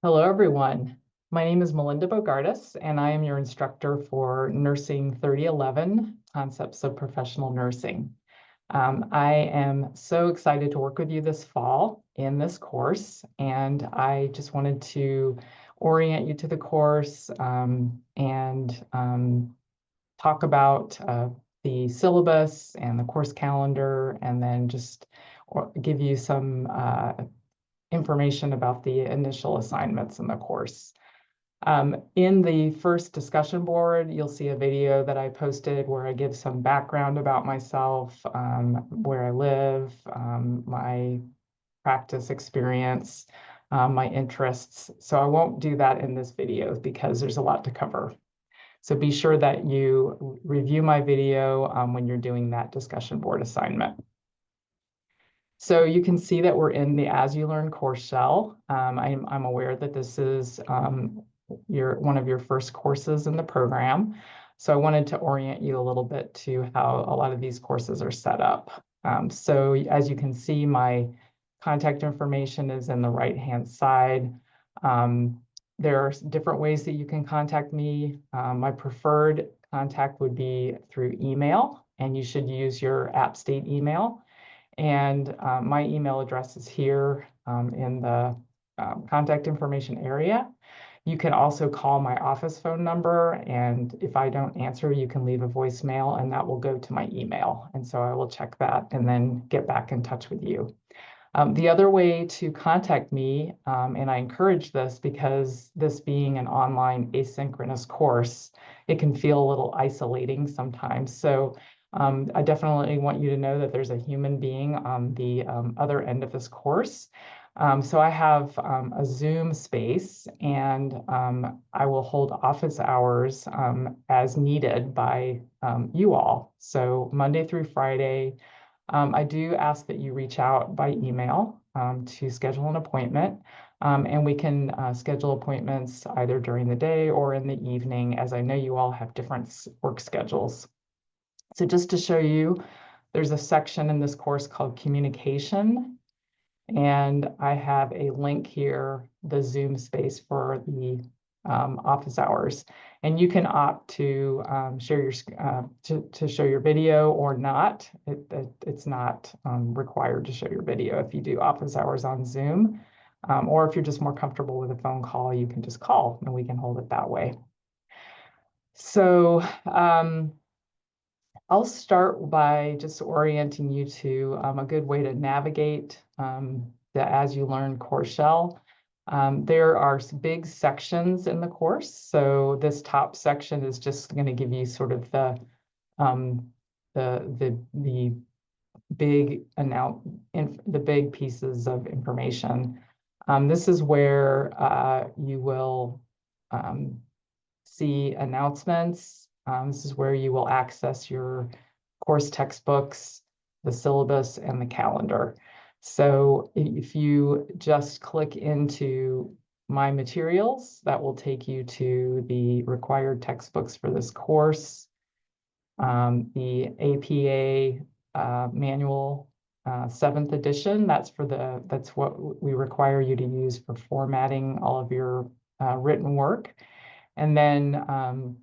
Hello, everyone. My name is Melinda Bogardus, and I am your instructor for Nursing 3011, Concepts of Professional Nursing. I am so excited to work with you this fall in this course, and I just wanted to orient you to the course and talk about the syllabus and the course calendar, and then just give you some information about the initial assignments in the course. In the first discussion board, you'll see a video that I posted where I give some background about myself, where I live, my practice experience, my interests. So I won't do that in this video because there's a lot to cover. So be sure that you review my video when you're doing that discussion board assignment. So you can see that we're in the AsULearn course shell. I'm aware that this is one of your first courses in the program. So I wanted to orient you a little bit to how a lot of these courses are set up. So as you can see, my contact information is in the right-hand side. There are different ways that you can contact me. My preferred contact would be through email, and you should use your App State email. And my email address is here in the contact information area. You can also call my office phone number, and if I don't answer, you can leave a voicemail, and that will go to my email. And so I will check that and then get back in touch with you. The other way to contact me, and I encourage this because this being an online asynchronous course, it can feel a little isolating sometimes. So I definitely want you to know that there's a human being on the other end of this course. So I have a Zoom space, and I will hold office hours as needed by you all. So Monday through Friday, I do ask that you reach out by email to schedule an appointment, and we can schedule appointments either during the day or in the evening, as I know you all have different work schedules. So just to show you, there's a section in this course called Communication, and I have a link here, the Zoom space for the office hours. And you can opt to share your to show your video or not. It's not required to show your video if you do office hours on Zoom. Or if you're just more comfortable with a phone call, you can just call and we can hold it that way. So I'll start by just orienting you to a good way to navigate the AsULearn course shell. There are big sections in the course. So this top section is just going to give you sort of the big pieces of information. This is where you will see announcements. This is where you will access your course textbooks, the syllabus, and the calendar. So if you just click into My Materials, that will take you to the required textbooks for this course. The APA manual, 7th edition, that's what we require you to use for formatting all of your written work. And then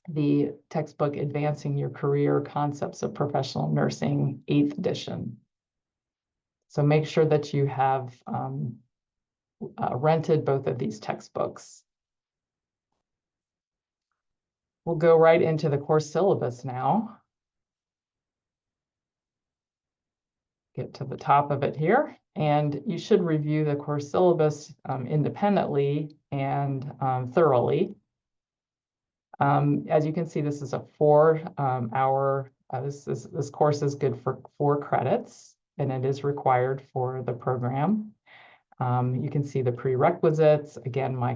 the textbook Advancing Your Career, Concepts of Professional Nursing, 8th edition. So make sure that you have rented both of these textbooks. We'll go right into the course syllabus now. Get to the top of it here, and you should review the course syllabus independently and thoroughly. As you can see, this is a 4-hour, this course is good for 4 credits, and it is required for the program. You can see the prerequisites, again, my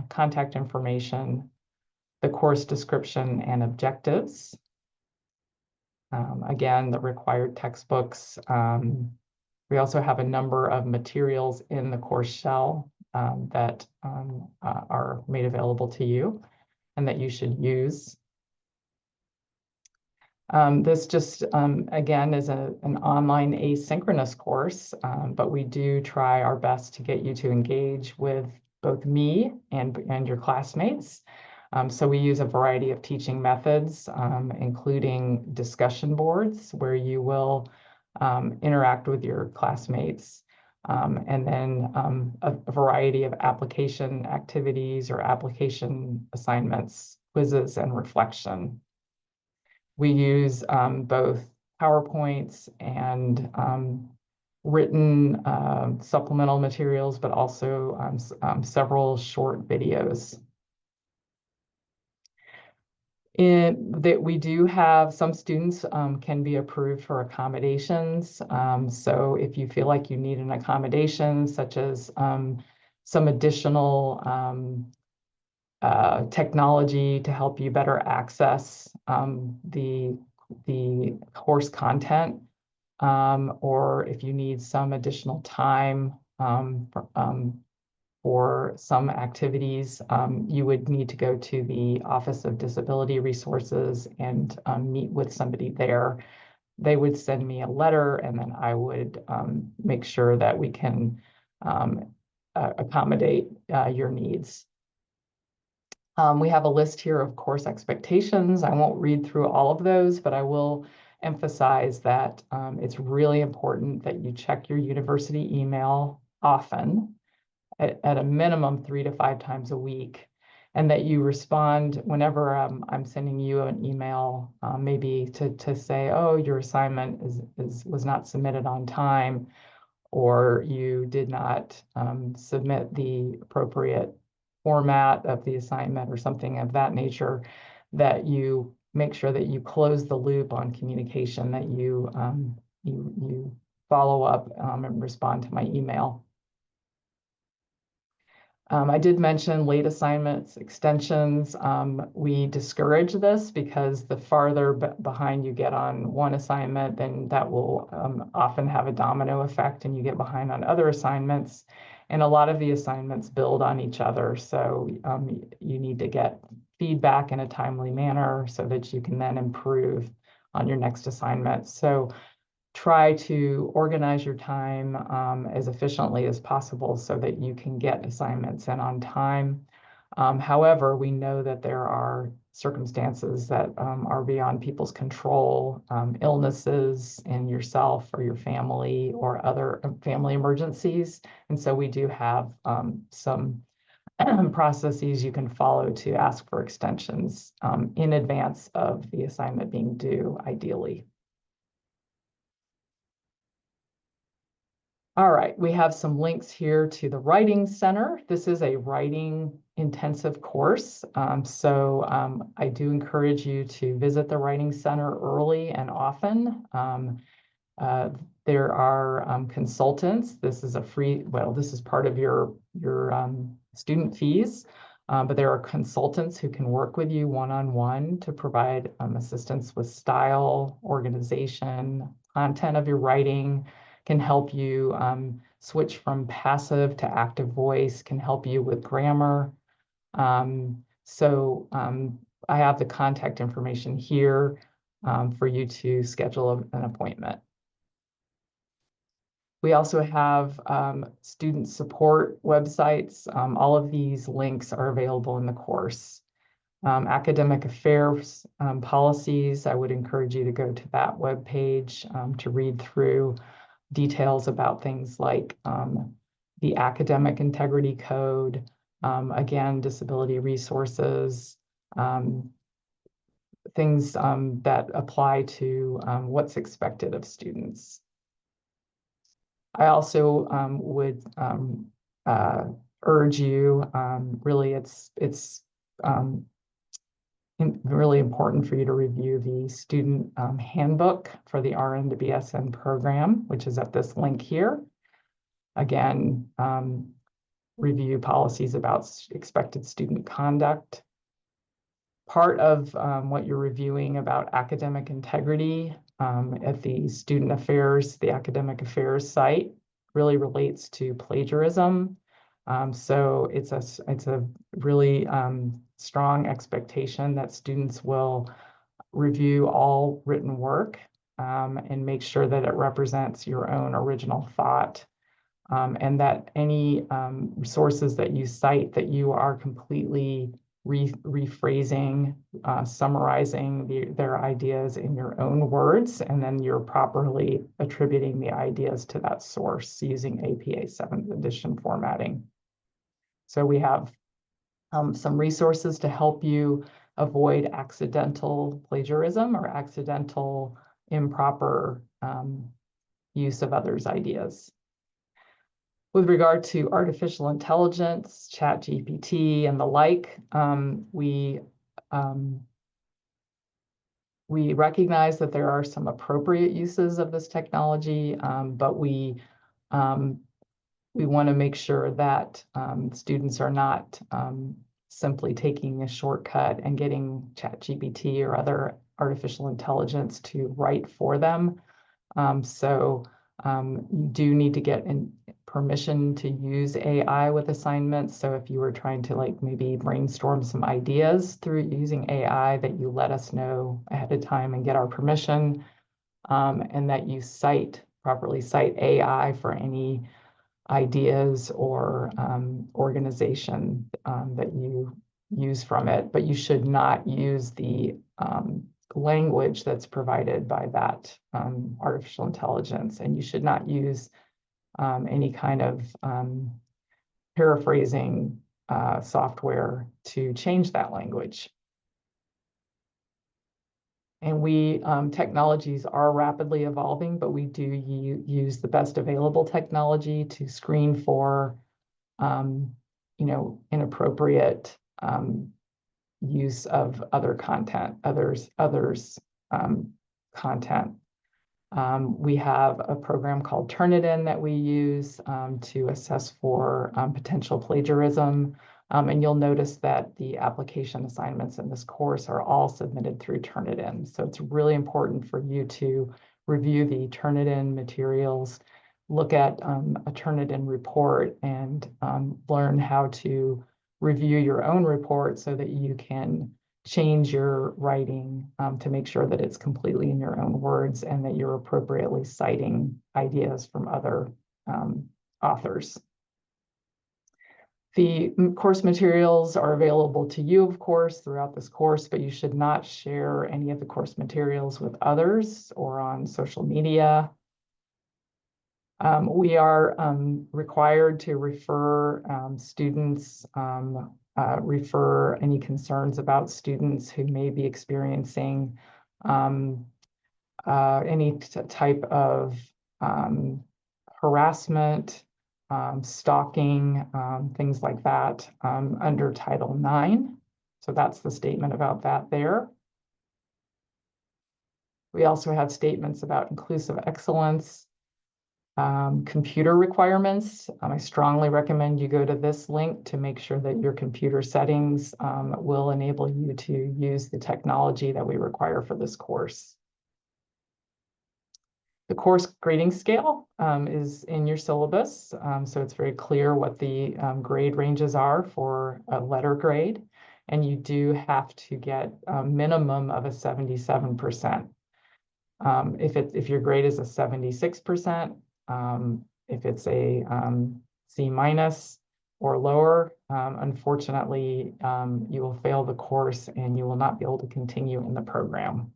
contact information, the course description and objectives. Again, the required textbooks. We also have a number of materials in the course shell that are made available to you and that you should use. This just, again, is an online asynchronous course, but we do try our best to get you to engage with both me and your classmates. So we use a variety of teaching methods, including discussion boards where you will interact with your classmates, and then a variety of application activities or application assignments, quizzes, and reflection. We use both PowerPoints and written supplemental materials, but also several short videos. That we do have some students can be approved for accommodations. So if you feel like you need an accommodation, such as some additional technology to help you better access the course content, or if you need some additional time for some activities, you would need to go to the Office of Disability Resources and meet with somebody there. They would send me a letter, and then I would make sure that we can accommodate your needs. We have a list here of course expectations. I won't read through all of those, but I will emphasize that it's really important that you check your university email often, at a minimum 3 to 5 times a week, and that you respond whenever I'm sending you an email, maybe to say, oh, your assignment was not submitted on time, or you did not submit the appropriate format of the assignment or something of that nature, that you make sure that you close the loop on communication, that you follow up and respond to my email. I did mention late assignments, extensions. We discourage this because the farther behind you get on one assignment, then that will often have a domino effect and you get behind on other assignments. And a lot of the assignments build on each other. So you need to get feedback in a timely manner so that you can then improve on your next assignment. So try to organize your time as efficiently as possible so that you can get assignments in on time. However, we know that there are circumstances that are beyond people's control, illnesses in yourself or your family or other family emergencies. And so we do have some processes you can follow to ask for extensions in advance of the assignment being due, ideally. All right, we have some links here to the Writing Center. This is a writing intensive course. I do encourage you to visit the Writing Center early and often. There are consultants. This is a free, well, this is part of your student fees, but there are consultants who can work with you one-on-one to provide assistance with style, organization, content of your writing, can help you switch from passive to active voice, can help you with grammar. I have the contact information here for you to schedule an appointment. We also have student support websites. All of these links are available in the course. Academic affairs policies, I would encourage you to go to that webpage to read through details about things like the Academic Integrity Code, again, disability resources, things that apply to what's expected of students. I also would urge you, really, it's really important for you to review the student handbook for the RN to BSN program, which is at this link here. Again, review policies about expected student conduct. Part of what you're reviewing about academic integrity at the student affairs, the academic affairs site, really relates to plagiarism. So it's a really strong expectation that students will review all written work and make sure that it represents your own original thought. and that any sources that you cite, that you are completely rephrasing, summarizing their ideas in your own words, and then you're properly attributing the ideas to that source using APA 7th edition formatting. So we have some resources to help you avoid accidental plagiarism or accidental improper use of others' ideas. With regard to artificial intelligence, ChatGPT, and the like, we recognize that there are some appropriate uses of this technology, but we want to make sure that students are not simply taking a shortcut and getting ChatGPT or other artificial intelligence to write for them. You do need to get permission to use AI with assignments. So if you were trying to maybe brainstorm some ideas through using AI, that you let us know ahead of time and get our permission, and that you properly cite AI for any ideas or organization that you use from it. But you should not use the language that's provided by that artificial intelligence, and you should not use any kind of paraphrasing software to change that language. And technologies are rapidly evolving, but we do use the best available technology to screen for, inappropriate use of others' content. We have a program called Turnitin that we use to assess for potential plagiarism. And you'll notice that the application assignments in this course are all submitted through Turnitin. So it's really important for you to review the Turnitin materials, look at a Turnitin report, and learn how to review your own report so that you can change your writing to make sure that it's completely in your own words and that you're appropriately citing ideas from other authors. The course materials are available to you, of course, throughout this course, but you should not share any of the course materials with others or on social media. We are required to refer students, refer any concerns about students who may be experiencing any type of harassment, stalking, things like that under Title IX. So that's the statement about that there. We also have statements about inclusive excellence, computer requirements. I strongly recommend you go to this link to make sure that your computer settings will enable you to use the technology that we require for this course. The course grading scale is in your syllabus, so it's very clear what the grade ranges are for a letter grade, and you do have to get a minimum of a 77%. If your grade is a 76%, if it's a C- or lower, unfortunately, you will fail the course and you will not be able to continue in the program.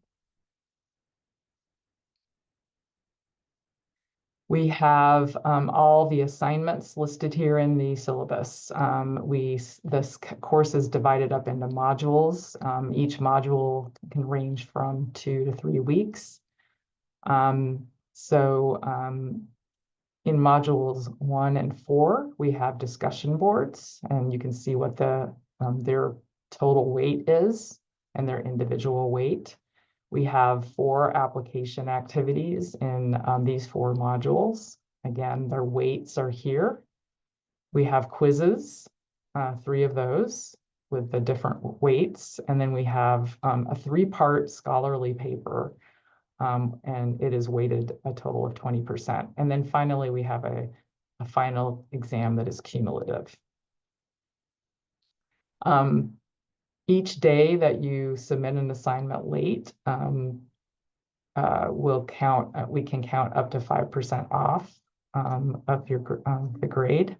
We have all the assignments listed here in the syllabus. This course is divided up into modules. Each module can range from 2 to 3 weeks. In modules 1 and 4, we have discussion boards, and you can see what their total weight is and their individual weight. We have 4 application activities in these 4 modules. Again, their weights are here. We have quizzes, 3 of those with the different weights. And then we have a 3-part scholarly paper, and it is weighted a total of 20%. And then finally, we have a final exam that is cumulative. Each day that you submit an assignment late will count. We can count up to 5% off of the grade.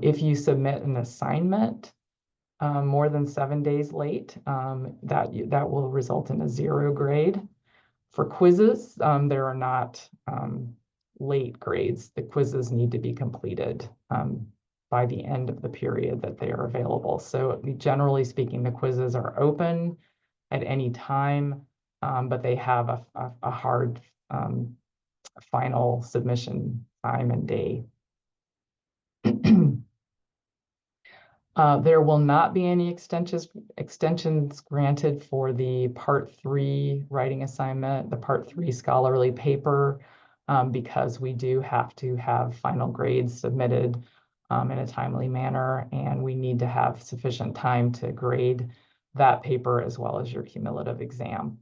If you submit an assignment more than 7 days late, that will result in a 0 grade. For quizzes, there are not late grades. The quizzes need to be completed by the end of the period that they are available. So generally speaking, the quizzes are open at any time, but they have a hard final submission time and day. There will not be any extensions granted for the Part 3 writing assignment, the Part 3 scholarly paper, because we do have to have final grades submitted in a timely manner, and we need to have sufficient time to grade that paper as well as your cumulative exam.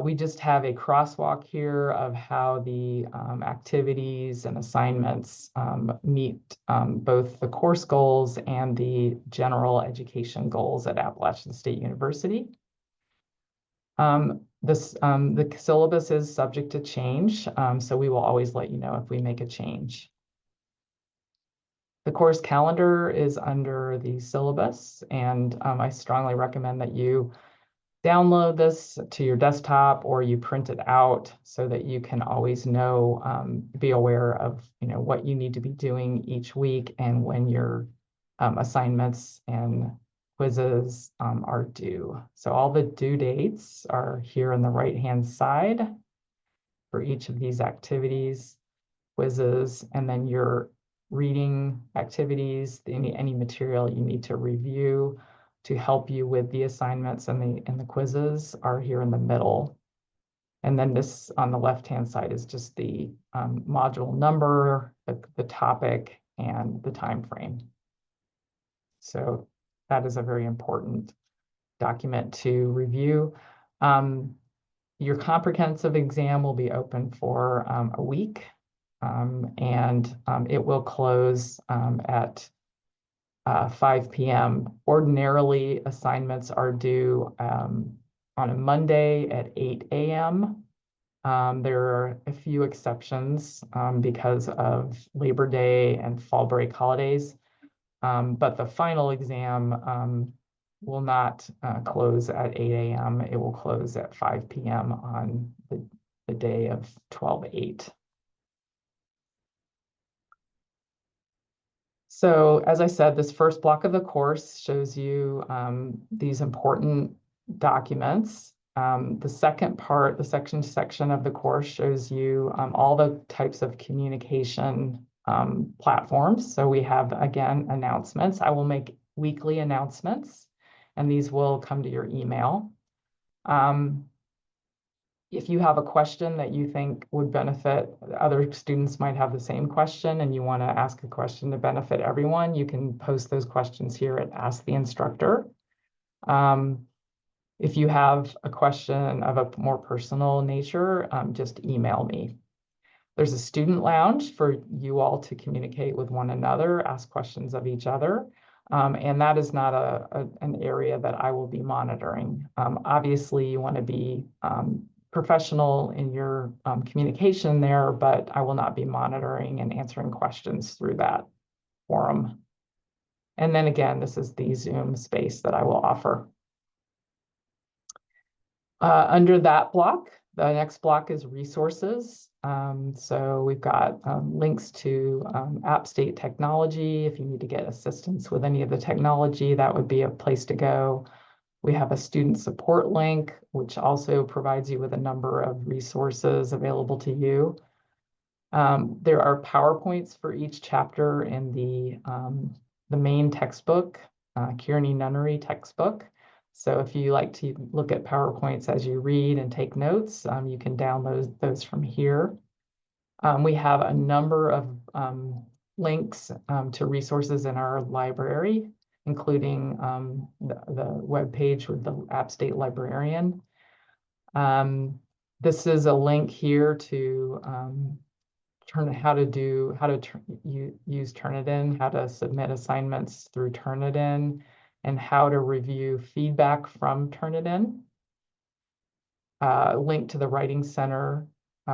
We just have a crosswalk here of how the activities and assignments meet both the course goals and the general education goals at Appalachian State University. The syllabus is subject to change, so we will always let you know if we make a change. The course calendar is under the syllabus, and I strongly recommend that you download this to your desktop or you print it out so that you can always know, be aware of what you need to be doing each week and when your assignments and quizzes are due. So all the due dates are here on the right-hand side for each of these activities, quizzes, and then your reading activities, any material you need to review to help you with the assignments and the quizzes are here in the middle. And then this on the left-hand side is just the module number, the topic, and the time frame. So that is a very important document to review. Your comprehensive exam will be open for a week, and it will close at 5 p.m. Ordinarily, assignments are due on a Monday at 8 a.m. There are a few exceptions because of Labor Day and fall break holidays, but the final exam will not close at 8 a.m. It will close at 5 p.m. on the day of 12/8. So as I said, this first block of the course shows you these important documents. The second part, the section of the course shows you all the types of communication platforms. So we have, again, announcements. I will make weekly announcements, and these will come to your email. If you have a question that you think would benefit, other students might have the same question and you want to ask a question to benefit everyone, you can post those questions here at Ask the Instructor. If you have a question of a more personal nature, just email me. There's a student lounge for you all to communicate with one another, ask questions of each other. And that is not an area that I will be monitoring. Obviously, you want to be professional in your communication there, but I will not be monitoring and answering questions through that forum. And then again, this is the Zoom space that I will offer. Under that block, the next block is resources. So we've got links to App State technology. If you need to get assistance with any of the technology, that would be a place to go. We have a student support link, which also provides you with a number of resources available to you. There are PowerPoints for each chapter in the main textbook, Kearney Nunnery textbook. So if you like to look at PowerPoints as you read and take notes, you can download those from here. We have a number of links to resources in our library, including the web page with the App State librarian. This is a link here to use Turnitin, how to submit assignments through Turnitin, and how to review feedback from Turnitin. Link to the Writing Center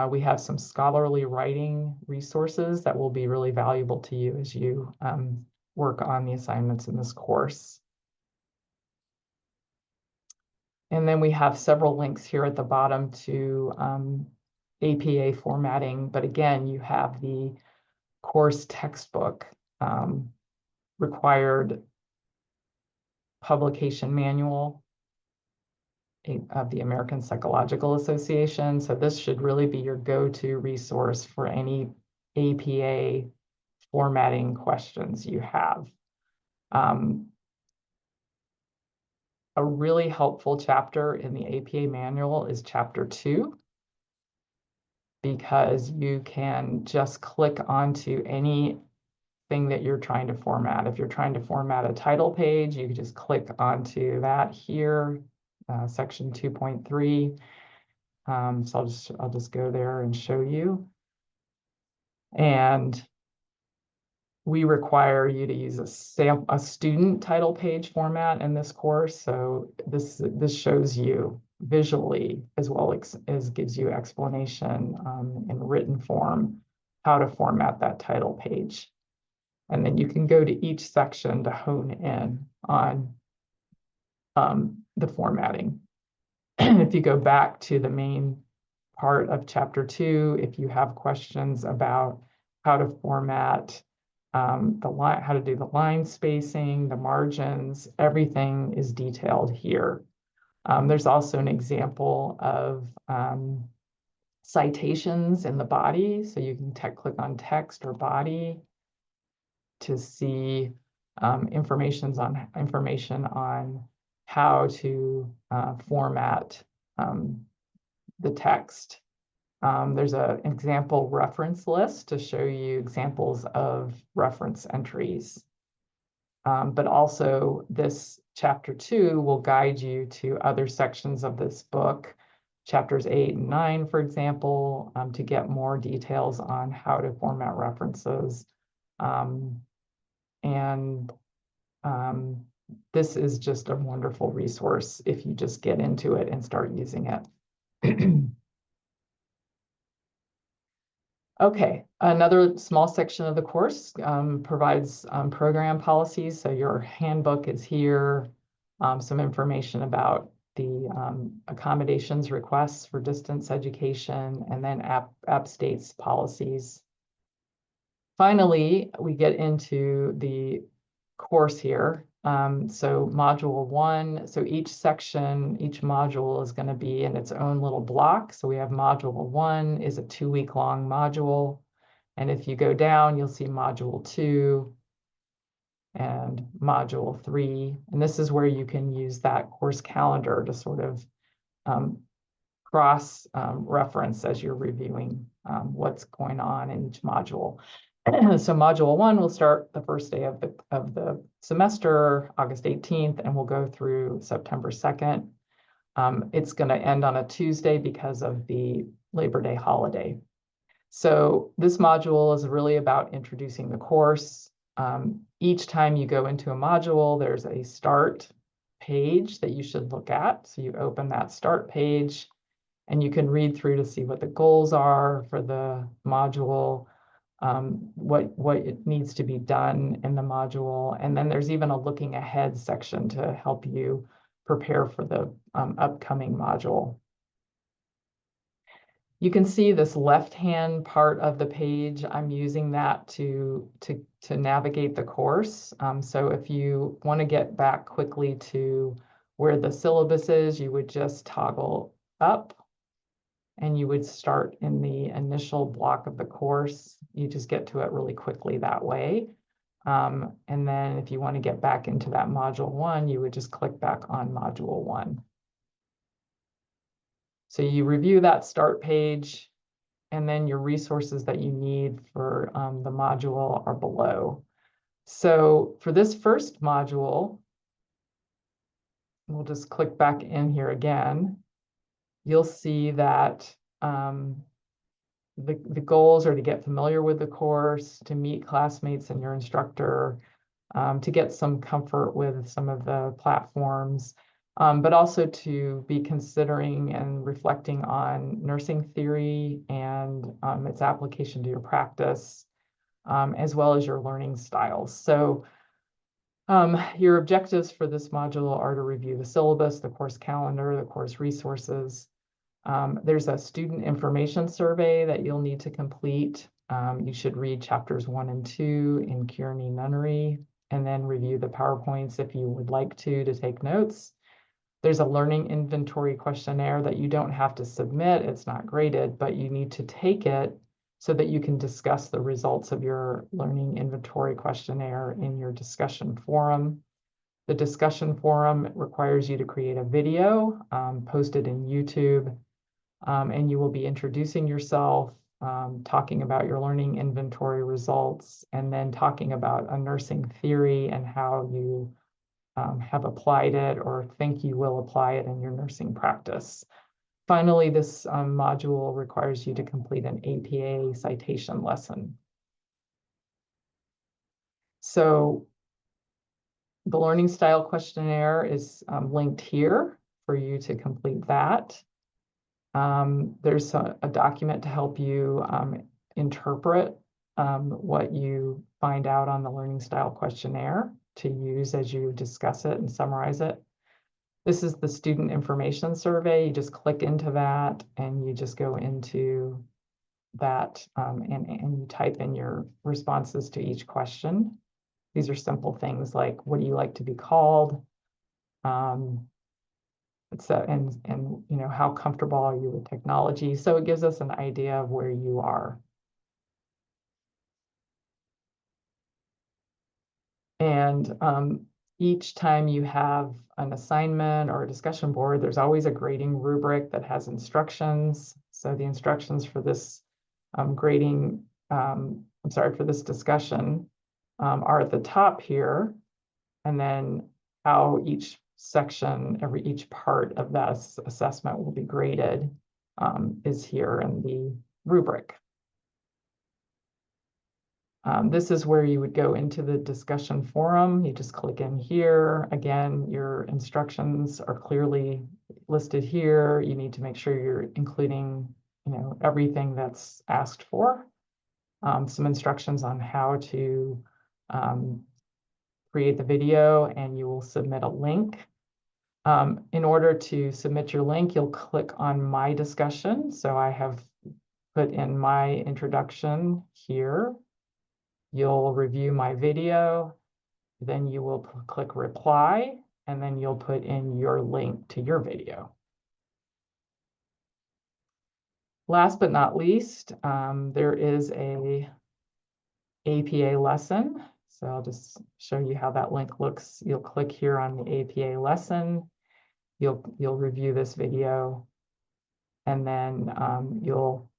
We have some scholarly writing resources that will be really valuable to you as you work on the assignments in this course. And then we have several links here at the bottom to APA formatting. But again, you have the course textbook, required publication manual of the American Psychological Association. So this should really be your go-to resource for any APA formatting questions you have. A really helpful chapter in the APA manual is chapter 2, because you can just click onto anything that you're trying to format. If you're trying to format a title page, you can just click onto that here, section 2.3. So I'll just go there and show you. And we require you to use a student title page format in this course. So this shows you visually as well as gives you explanation in written form how to format that title page. And then you can go to each section to hone in on the formatting. If you go back to the main part of chapter 2, if you have questions about how to format the line, how to do the line spacing, the margins, everything is detailed here. There's also an example of citations in the body. So you can click on text or body to see information on how to format the text. There's an example reference list to show you examples of reference entries. But also this chapter 2 will guide you to other sections of this book, chapters 8 and 9, for example, to get more details on how to format references. This is just a wonderful resource if you just get into it and start using it. Okay, another small section of the course provides program policies. So your handbook is here, some information about the accommodations requests for distance education, and then app states policies. Finally, we get into the course here. So module 1, so each section, each module is going to be in its own little block. So we have module 1 is a 2-week-long module. And if you go down, you'll see module 2 and module 3. And this is where you can use that course calendar to sort of cross reference as you're reviewing what's going on in each module. So module 1 will start the first day of the semester, August 18th, and we'll go through September 2nd. It's going to end on a Tuesday because of the Labor Day holiday. So this module is really about introducing the course. Each time you go into a module, there's a start page that you should look at. So you open that start page, and you can read through to see what the goals are for the module, what it needs to be done in the module. And then there's even a looking ahead section to help you prepare for the upcoming module. You can see this left-hand part of the page. I'm using that to navigate the course. So if you want to get back quickly to where the syllabus is, you would just toggle up, and you would start in the initial block of the course. You just get to it really quickly that way. And then if you want to get back into that module 1, you would just click back on module 1. So you review that start page, and then your resources that you need for the module are below. So for this first module, we'll just click back in here again. You'll see that the goals are to get familiar with the course, to meet classmates and your instructor, to get some comfort with some of the platforms, but also to be considering and reflecting on nursing theory and its application to your practice, as well as your learning styles. So your objectives for this module are to review the syllabus, the course calendar, the course resources. There's a student information survey that you'll need to complete. You should read chapters 1 and 2 in Kearney Nunnery, and then review the PowerPoints if you would like to take notes. There's a learning inventory questionnaire that you don't have to submit. It's not graded, but you need to take it so that you can discuss the results of your learning inventory questionnaire in your discussion forum. The discussion forum requires you to create a video, post it in YouTube, and you will be introducing yourself, talking about your learning inventory results, and then talking about a nursing theory and how you have applied it or think you will apply it in your nursing practice. Finally, this module requires you to complete an APA citation lesson. So the learning style questionnaire is linked here for you to complete that. There's a document to help you interpret what you find out on the learning style questionnaire to use as you discuss it and summarize it. This is the student information survey. You just click into that and you just go into that and you type in your responses to each question. These are simple things like, what do you like to be called? And you know, how comfortable are you with technology? So it gives us an idea of where you are. And each time you have an assignment or a discussion board, there's always a grading rubric that has instructions. So the instructions for this for this discussion are at the top here. And then how each section, each part of that assessment will be graded is here in the rubric. This is where you would go into the discussion forum. You just click in here. Again, your instructions are clearly listed here. You need to make sure you're including, you know, everything that's asked for. Some instructions on how to create the video, and you will submit a link. In order to submit your link, you'll click on My Discussion. So I have put in my introduction here. You'll review my video, then you will click Reply, and then you'll put in your link to your video. Last but not least, there is a APA lesson. So I'll just show you how that link looks. You'll click here on the APA lesson. You'll review this video, and then you'll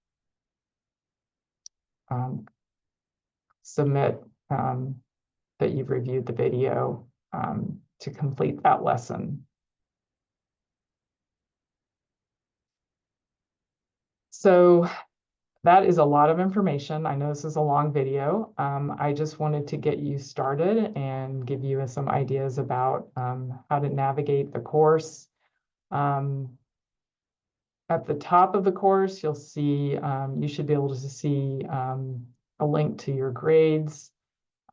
submit that you've reviewed the video to complete that lesson. So that is a lot of information. I know this is a long video. I just wanted to get you started and give you some ideas about how to navigate the course. At the top of the course, you'll see, you should be able to see a link to your grades.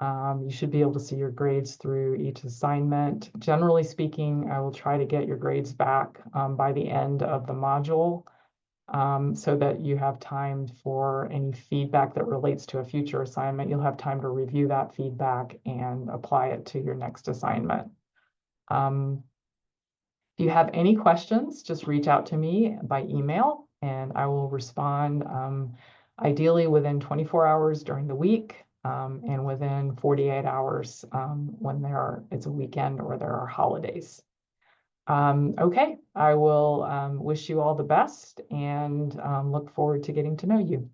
You should be able to see your grades through each assignment. Generally speaking, I will try to get your grades back by the end of the module so that you have time for any feedback that relates to a future assignment. You'll have time to review that feedback and apply it to your next assignment. If you have any questions, just reach out to me by email and I will respond ideally within 24 hours during the week and within 48 hours when it's a weekend or there are holidays. Okay, I will wish you all the best and look forward to getting to know you.